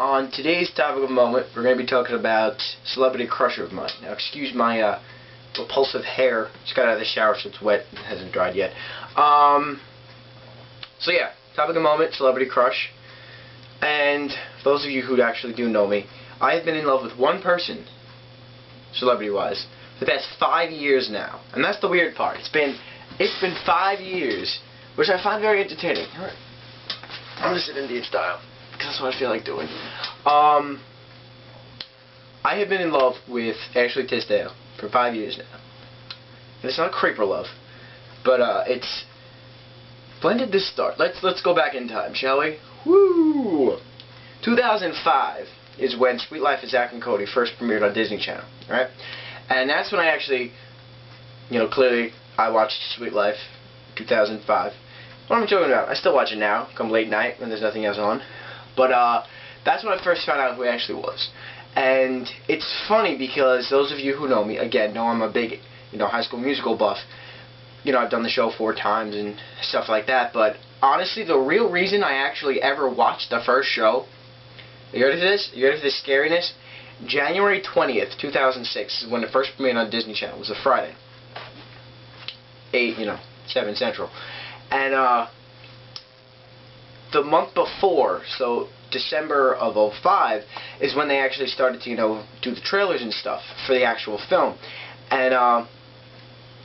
on today's topic of the moment, we're going to be talking about celebrity crush of mine. Now, excuse my repulsive hair. Just got out of the shower, so it's wet. It hasn't dried yet. So yeah, topic of the moment, celebrity crush. And those of you who actually do know me, I have been in love with one person, celebrity-wise, for the past 5 years now. And that's the weird part. It's been 5 years, which I find very entertaining. Alright. I'm gonna sit Indian style, because that's what I feel like doing. I have been in love with Ashley Tisdale for 5 years now. And it's not creeper love, but it's... When did this start? Let's go back in time, shall we? Woo! 2005 is when Sweet Life of Zack and Cody first premiered on Disney Channel, right? And that's when I actually, clearly I watched Sweet Life 2005. What am I talking about? I still watch it now, come late night when there's nothing else on. But that's when I first found out who he actually was. And it's funny because those of you who know me, again, know I'm a big, High School Musical buff. I've done the show 4 times and stuff like that, but honestly, the real reason I actually ever watched the first show, you ready for this? You ready for this scariness? January 20th, 2006 is when it first premiered on Disney Channel. It was a Friday. 7 Central. And the month before, so December of 2005, is when they actually started to, do the trailers and stuff for the actual film. And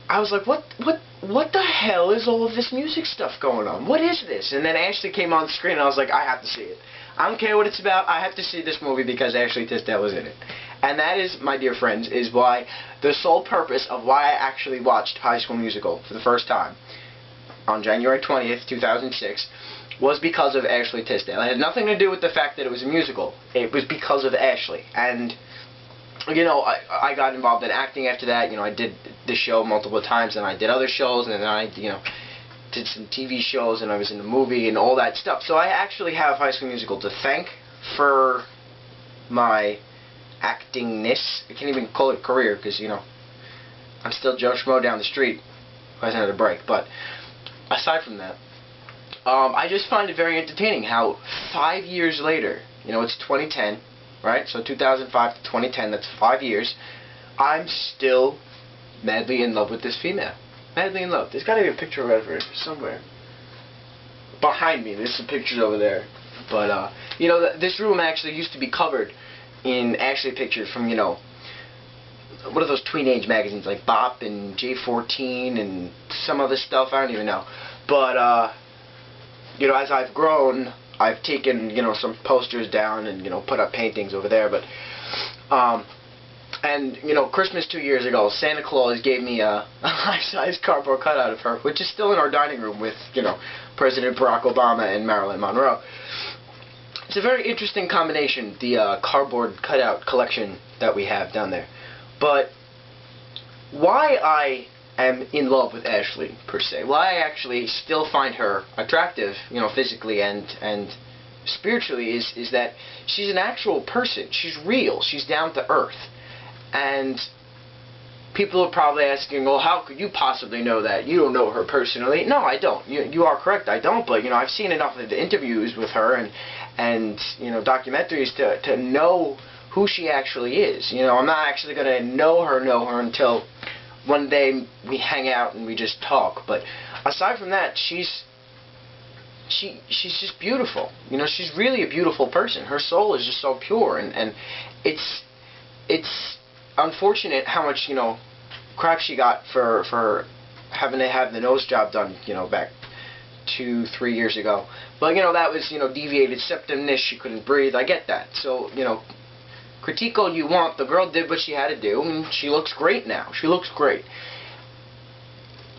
I was like, what the hell is all of this music stuff going on? What is this? And then Ashley came on the screen and I was like, I have to see it. I don't care what it's about, I have to see this movie because Ashley Tisdale was in it. And that is, my dear friends, is why the sole purpose of why I actually watched High School Musical for the first time on January 20th, 2006 was because of Ashley Tisdale. It had nothing to do with the fact that it was a musical. It was because of Ashley. And I got involved in acting after that. I did the show multiple times, and I did other shows, and then I, did some TV shows, and I was in the movie, and all that stuff. So I actually have High School Musical to thank for my actingness. I can't even call it career, because, I'm still Joe Schmo down the street who hasn't had a break. But aside from that, I just find it very entertaining how 5 years later, it's 2010, right? So 2005 to 2010, that's 5 years. I'm still madly in love with this female. Madly in love. There's got to be a picture of her somewhere. Behind me, there's some pictures over there. But, this room actually used to be covered in Ashley pictures from, what are those tween-age magazines, like Bop and J14 and some other stuff, I don't even know. But, as I've grown, I've taken, some posters down and, put up paintings over there, but, and, Christmas 2 years ago, Santa Claus gave me a life-size cardboard cutout of her, which is still in our dining room with, President Barack Obama and Marilyn Monroe. It's a very interesting combination, the cardboard cutout collection that we have down there. But why I am in love with Ashley, per se, why I actually still find her attractive, physically and spiritually, is that she's an actual person. She's real. She's down to earth. And people are probably asking, well, how could you possibly know that? You don't know her personally. No, I don't. You are correct, I don't. But, I've seen enough of the interviews with her and documentaries to know who she actually is. I'm not actually going to know her until one day we hang out and we just talk. But aside from that, she's just beautiful. She's really a beautiful person. Her soul is just so pure, and it's unfortunate how much crap she got for having to have the nose job done back 2-3 years ago. But that was deviated septumness. She couldn't breathe. I get that. So critique all you want. The girl did what she had to do, and she looks great now. She looks great.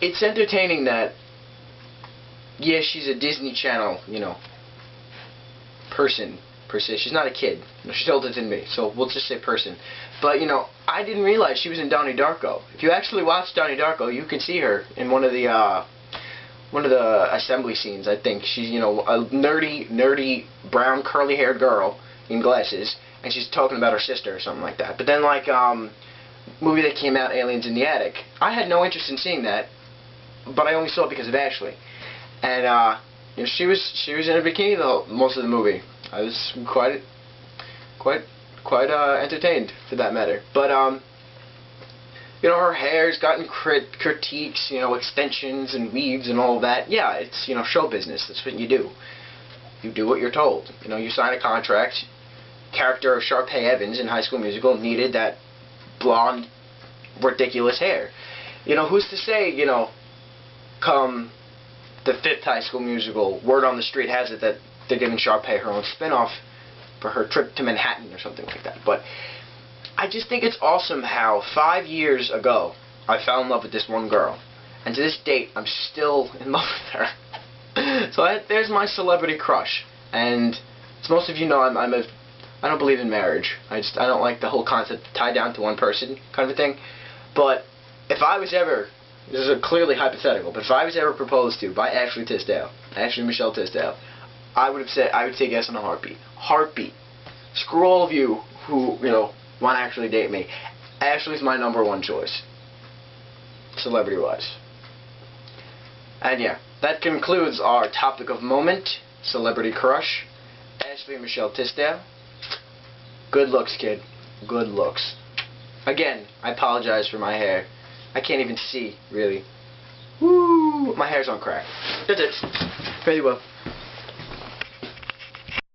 It's entertaining that, yeah, she's a Disney Channel, person, per se. She's not a kid. She's older than me, so we'll just say person. But, I didn't realize she was in Donnie Darko. If you actually watch Donnie Darko, you can see her in one of the assembly scenes, I think. She's, a nerdy, brown, curly-haired girl in glasses, and she's talking about her sister or something like that. But then, movie that came out, Aliens in the Attic, I had no interest in seeing that, but I only saw it because of Ashley. And, she was in a bikini most of the movie. I was quite quite entertained for that matter. But you know, her hair's gotten critiques, you know, extensions and weaves and all of that. Yeah, it's, you know, show business. That's what you do. You do what you're told. You know, you sign a contract. Character of Sharpay Evans in High School Musical needed that blonde, ridiculous hair. You know, who's to say, you know, come the 5th High School Musical, word on the street has it that they're giving Sharpay her own spin-off for her trip to Manhattan or something like that. But I just think it's awesome how 5 years ago I fell in love with this one girl, and to this date I'm still in love with her. So there's my celebrity crush. And as most of you know, I don't believe in marriage. I don't like the whole concept tied down to one person kind of a thing. But if I was ever, this is a clearly hypothetical, but if I was ever proposed to by Ashley Michelle Tisdale, I would say yes in a heartbeat. Heartbeat. Screw all of you who, you know, want to actually date me. Ashley's my #1 choice, celebrity-wise. And yeah, that concludes our topic of moment, celebrity crush, Ashley Michelle Tisdale. Good looks, kid. Good looks. Again, I apologize for my hair. I can't even see, really. Woo! My hair's on crack. That's it. Very well.